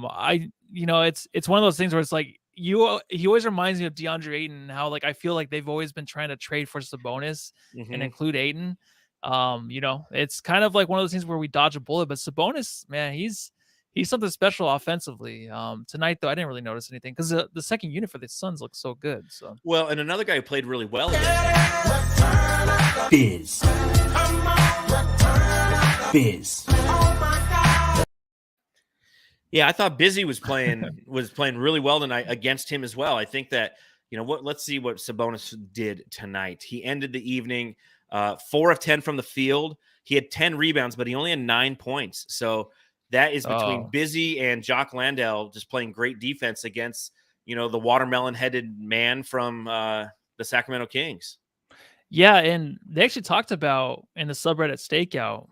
It's one of those things where it's like he always reminds me of DeAndre Ayton. How I feel like they've always been trying to trade for Sabonis and include Ayton. It's kind of like one of those things where we dodge a bullet, but Sabonis, man, he's something special offensively. Tonight, though, I didn't really notice anything because the second unit for the Suns looks so good. So well, and another guy who played really well Biz. Yeah, I thought Busy was playing really well tonight against him as well. I think that let's see what Sabonis did tonight. He ended the evening 4 of 10 from the field. He had 10 rebounds, but he only had 9 points. So that is between Busy and Jock Landale just playing great defense against, the watermelon-headed man from the Sacramento Kings. Yeah, and they actually talked about in the subreddit stakeout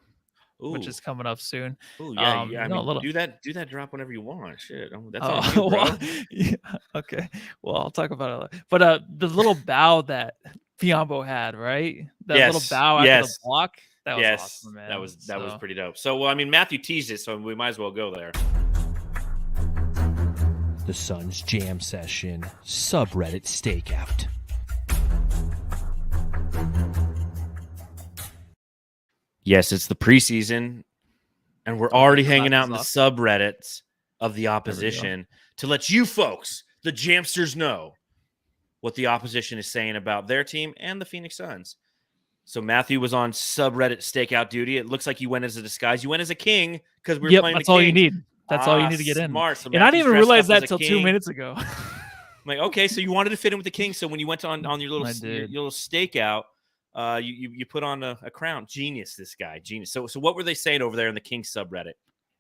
which is coming up soon. Ooh, yeah, yeah. I No, a mean, little. do that drop whenever you want. Shit, that's Oh, on you, bro. well, yeah, okay. Well, I'll talk about it later. But the little bow that Biombo had, right? That little Yes, bow after the yes, block, that was yes. awesome, man. That was So, pretty dope. So, well, I mean, Matthew teased it, so we might as well go there. The Suns Jam Session Subreddit Stakeout. Yes, it's the preseason, and we're already hanging out in the off. subreddits of the opposition to let you folks, the Jamsters, know what the opposition is saying about their team and the Phoenix Suns. So Matthew was on subreddit stakeout duty. It looks like you went as a disguise. You went as a king because we were playing that's the all you Kings. need. That's all you need to get in. Smart. So And I didn't even Matthew's realize dressed up that as a till 2 king. minutes ago. I'm like, okay, so you wanted to fit in with the Kings. So when you went on your little stakeout, you put on a crown. Genius, this guy. Genius. So what were they saying over there in the Kings subreddit?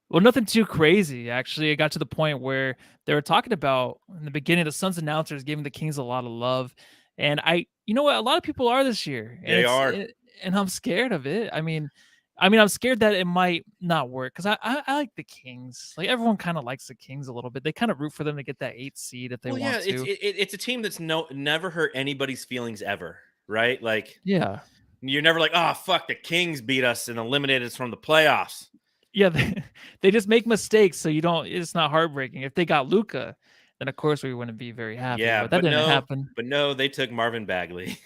Well, nothing too crazy, actually. It got to the point where they were talking about, in the beginning, the Suns announcers giving the Kings a lot of love. And you know what? A lot of people are this year. And They are. And I'm scared of it. I mean, I'm scared that it might not work because I like the Kings. Like, everyone kind of likes the Kings a little bit. They kind of root for them to get that 8th seed if they want to. It's a team that's never hurt anybody's feelings ever, right? Like, Yeah. you're never like, oh, fuck, the Kings beat us and eliminated us from the playoffs. Yeah, they just make mistakes, so it's not heartbreaking. If they got Luka, then of course we wouldn't be very happy. Yeah, but that didn't happen. But no, they took Marvin Bagley.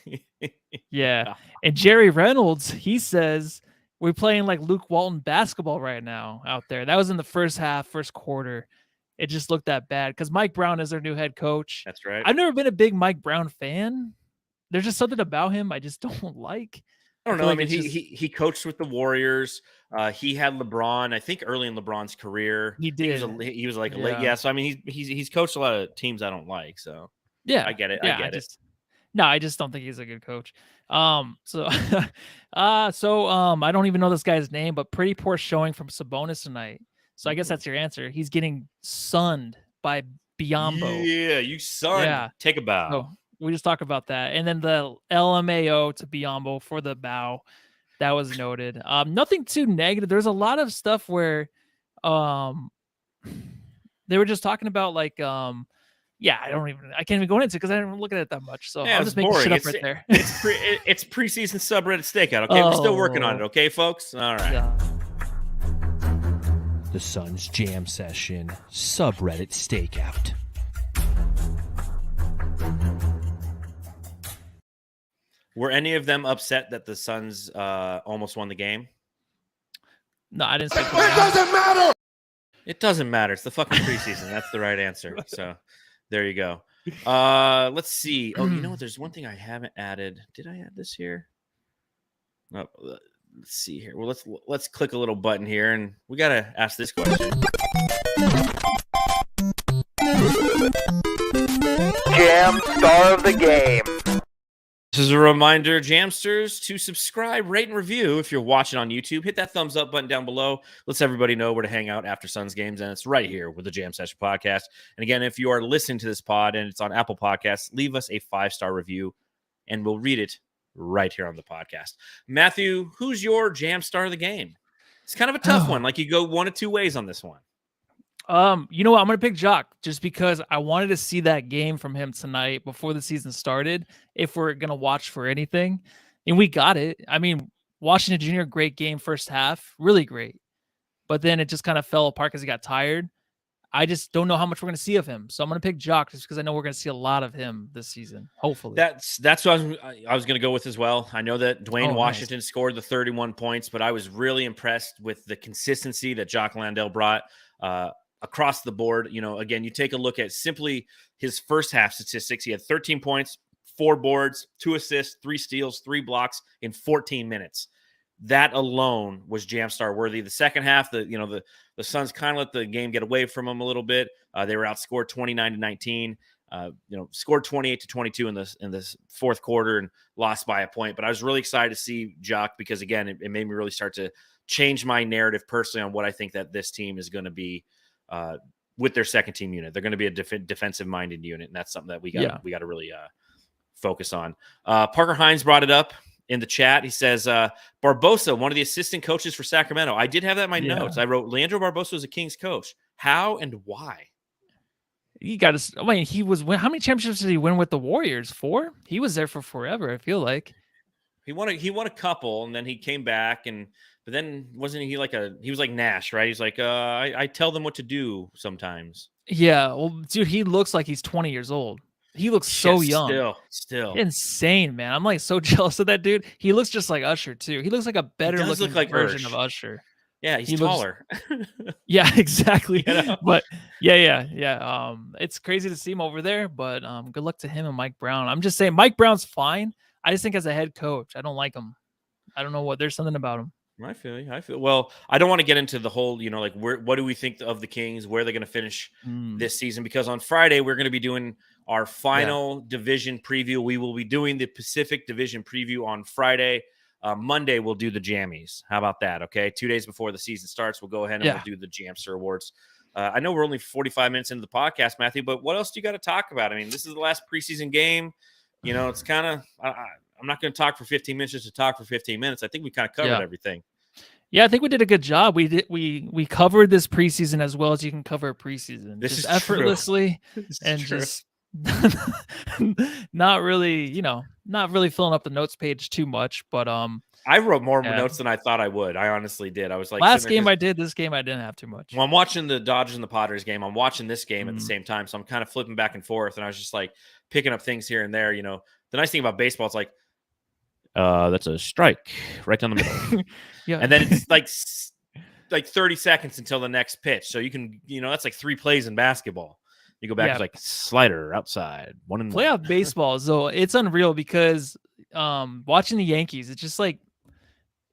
Yeah. And Jerry Reynolds, he says we're playing like Luke Walton basketball right now out there. That was in the first half, first quarter. It just looked that bad because Mike Brown is their new head coach. That's right. I've never been a big Mike Brown fan. There's just something about him I just don't like. I don't know. I mean, like he coached with the Warriors. He had LeBron, I think, early in LeBron's career. He did. He was like a late. Yeah. So I mean, he's coached a lot of teams I don't like. So yeah, I get it. Yeah, I get it. No, I just don't think he's a good coach. So I don't even know this guy's name, but pretty poor showing from Sabonis tonight. So I guess that's your answer. He's getting sunned by Biombo. Yeah, you sunned. Yeah. Take a bow. So we just talk about that. And then the LMAO to Biombo for the bow. That was noted. Nothing too negative. There's a lot of stuff where they were just talking about like I can't even go into it because I didn't look at it that much. So I'll just make shit up right there. It's preseason subreddit stakeout. Okay, we're still working on it. Okay, folks. All right. Yeah. The Suns Jam Session Subreddit Stakeout. Were any of them upset that the Suns almost won the game? No, I didn't say It doesn't matter. It doesn't matter. It's the fucking preseason. That's the right answer. So there you go. Let's see. Oh, you know what? There's one thing I haven't added. Did I add this here? No. Let's see here. Well, let's click a little button here, and we gotta ask this question. Jam star of the game. This is a reminder, Jamsters, to subscribe, rate, and review if you're watching on YouTube. Hit that thumbs up button down below. Lets everybody know where to hang out after Suns games, and it's right here with the Jam Session Podcast. And again, if you are listening to this pod and it's on Apple Podcasts, leave us a 5-star review, and we'll read it right here on the podcast. Matthew, who's your Jam Star of the game? It's kind of a tough one. Like, you go one of two ways on this one. You know what? I'm going to pick Jock just because I wanted to see that game from him tonight before the season started. If we're going to watch for anything, and we got it. I mean, Washington Jr., great game first half, really great. But then it just kind of fell apart because he got tired. I just don't know how much we're going to see of him. So I'm going to pick Jock just because I know we're going to see a lot of him this season, hopefully. That's what I was going to go with as well. I know that Dwayne Washington scored the 31 points, but I was really impressed with the consistency that Jock Landale brought across the board. You know, again, you take a look at simply his first half statistics. He had 13 points, 4 boards, 2 assists, 3 steals, 3 blocks in 14 minutes. That alone was Jamstar worthy. The second half, the Suns kind of let the game get away from them a little bit. They were outscored 29-19. Scored 28-22 in this fourth quarter and lost by a point. But I was really excited to see Jock because, again, it made me really start to change my narrative personally on what I think that this team is going to be with their second team unit. They're going to be a defensive minded unit, and that's something that we got to really focus on. Parker Hines brought it up. in the chat. He says, Barbosa, one of the assistant coaches for Sacramento. I did have that in my notes. I wrote, Leandro Barbosa was a Kings coach. How and why? You got to. I mean, how many championships did he win with the Warriors? 4. He was there for forever. I feel like he won a couple, and then he came back, but then wasn't he he was like Nash, right? He's like, I tell them what to do sometimes. Yeah, well, dude, he looks like he's 20 years old. He looks so young. Still insane, man. I'm like so jealous of that dude. He looks just like Usher too. He looks like a better looking version of Usher. Yeah, he's taller. Yeah, exactly. You know? But yeah. It's crazy to see him over there, but good luck to him and Mike Brown. I'm just saying Mike Brown's fine. I just think as a head coach, I don't like him. I don't know what. There's something about him. I feel you. Well, I don't want to get into the whole, like what do we think of the Kings, where they're going to finish this season, because on Friday we're going to be doing our final division preview. We will be doing the Pacific Division preview on Friday. Monday we'll do the Jammies. How about that? Okay, 2 days before the season starts, we'll go ahead and we'll do the Jamster Awards. I know we're only 45 minutes into the podcast, Matthew, but what else do you got to talk about? I mean, this is the last preseason game. It's kind of I'm not going to talk for 15 minutes just to talk for 15 minutes. I think we kind of covered everything. Yeah, I think we did a good job. We covered this preseason as well as you can cover a preseason. This just is effortlessly and true. Just not really filling up the notes page too much. But I wrote more notes than I thought I would. I honestly did. I was like, last game I did. This game I didn't have too much. Well, I'm watching the Dodgers and the Padres game. I'm watching this game at the same time, so I'm kind of flipping back and forth, and I was just like picking up things here and there. The nice thing about baseball, it's like, that's a strike right down the middle. Yeah. And then it's like 30 seconds until the next pitch. So you can, that's like 3 plays in basketball. You go back to like slider outside, 1-1. Playoff baseball, though, it's unreal because watching the Yankees, it's just like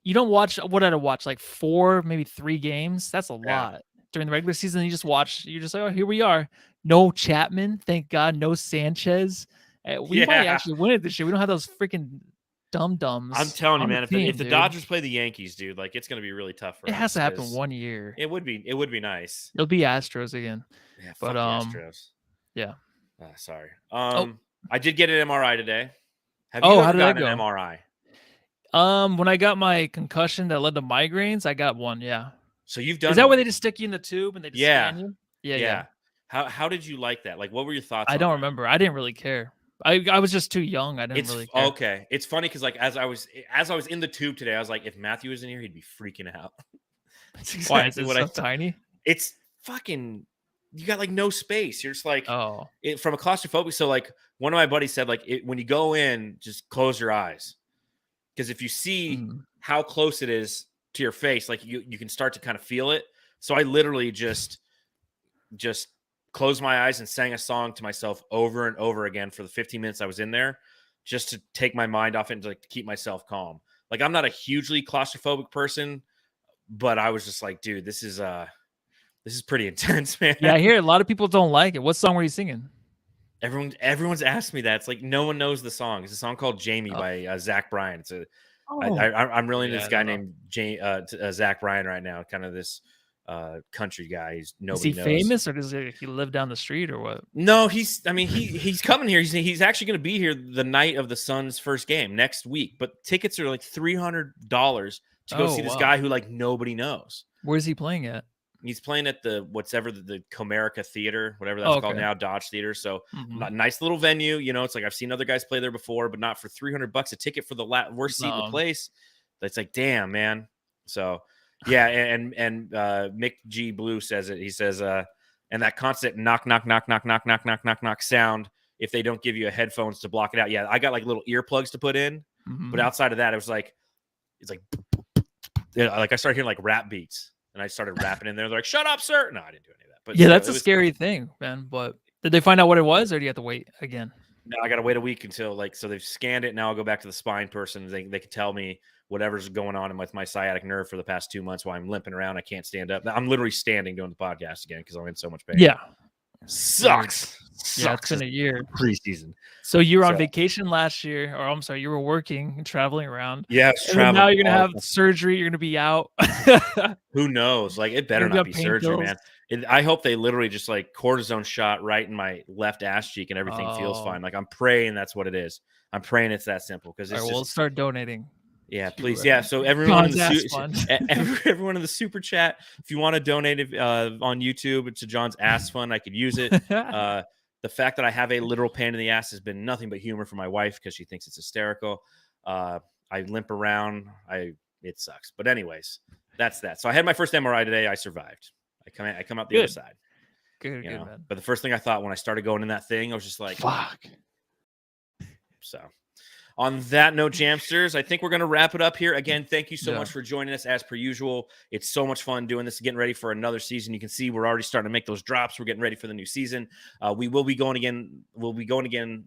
you don't watch what I'd watch like 4, maybe 3 games. That's a lot during the regular season. You just watch. You're just like, oh, here we are. No Chapman, thank God. No Sanchez. We might actually win it this year. We don't have those freaking dum-dums. I'm telling you, man, if the Dodgers play the Yankees, dude, like it's going to be really tough for us. It has to happen one year. It would be nice. It'll be Astros again. Yeah, but Astros. Yeah. Sorry. I did get an MRI today. Have you ever gotten an MRI? When I got my concussion that led to migraines, I got one, yeah. So you've done. Is that where they just stick you in the tube and they just scan you? Yeah. How did you like that? Like, what were your thoughts? I don't remember. I didn't really care. I was just too young. I didn't really care. Okay. It's funny because like as I was in the tube today, I was like, if Matthew was in here, he'd be freaking out. That's exactly what I thought. Tiny. It's fucking. You got like no space. You're just like from a claustrophobic. So like one of my buddies said, like when you go in, just close your eyes because if you see how close it is to your face, like you can start to kind of feel it. So I literally just closed my eyes and sang a song to myself over and over again for the 15 minutes I was in there, just to take my mind off it and to keep myself calm. Like I'm not a hugely claustrophobic person, but I was just like, dude, this is pretty intense, man. Yeah, I hear a lot of people don't like it. What song were you singing? Everyone's asked me that. It's like no one knows the song. It's a song called Jamie by Zach Bryan. It's I'm really into this guy named Zach Bryan right now. Kind of this country guy. Is he famous or does he live down the street or what? No, he's coming here. He's actually going to be here the night of the Suns' first game next week. But tickets are like $300 to go see this guy who like nobody knows. Where's he playing at? He's playing at the Comerica Theater, whatever that's called now, Dodge Theater. So nice little venue. It's like I've seen other guys play there before, but not for $300 a ticket for the worst seat in the place. It's like, damn, man. So yeah, and Mick G Blue says it. He says, and that constant knock, knock, knock, knock, knock, knock, knock, knock, knock sound. If they don't give you a headphones to block it out, yeah, I got like little earplugs to put in, but outside of that, it's like I started hearing like rap beats. And I started rapping in there. They're like, "Shut up, sir!" No, I didn't do any of that. But yeah, that's a scary thing, man. But did they find out what it was, or do you have to wait again? No, I got to wait a week until so they've scanned it. Now I'll go back to the spine person. They can tell me whatever's going on with my sciatic nerve for the past 2 months while I'm limping around. I can't stand up. I'm literally standing doing the podcast again because I'm in so much pain. Yeah, sucks. Yeah, it's been a year preseason. So you were on vacation last year, or I'm sorry, you were working and traveling around. Yeah, and now you're gonna have surgery. You're gonna be out. Who knows? Like it better not be surgery, man. I hope they literally just like cortisone shot right in my left ass cheek and everything feels fine. Like I'm praying that's what it is. I'm praying it's that simple because All it's right, we'll just start donating. yeah, to, please. Yeah. So everyone in John's the Ass Fund. everyone in the super chat, if you want to donate on YouTube to John's Ass Fund, I could use it. The fact that I have a literal pain in the ass has been nothing but humor for my wife because she thinks it's hysterical. I limp around. It sucks. But anyways, that's that. So I had my first MRI today. I survived. I come out the other Good. side. Good, You know? man. But the first thing I thought when I started going in that thing, I was just like, Fuck. So on that note, Jamsters, I think we're going to wrap it up here. Again, thank you so much for joining us as per usual. It's so much fun doing this, getting ready for another season. You can see we're already starting to make those drops. We're getting ready for the new season. We will be going again. We'll be going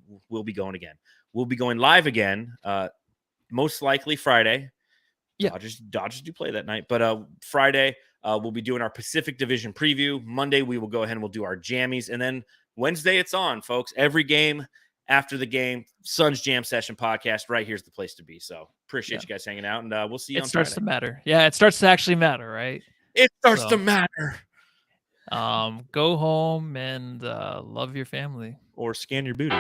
live again, most likely Friday. Yeah. Dodgers do play that night. But Friday, we'll be doing our Pacific Division preview. Monday, we will go ahead and we'll do our jammies. And then Wednesday, it's on, folks. Every game. After the game, Suns Jam Session podcast, right here's the place to be. So appreciate you guys hanging out, and we'll see you on Friday. It starts to matter. Yeah, it starts to actually matter, right? It starts to matter. Go home and love your family. Or scan your booty.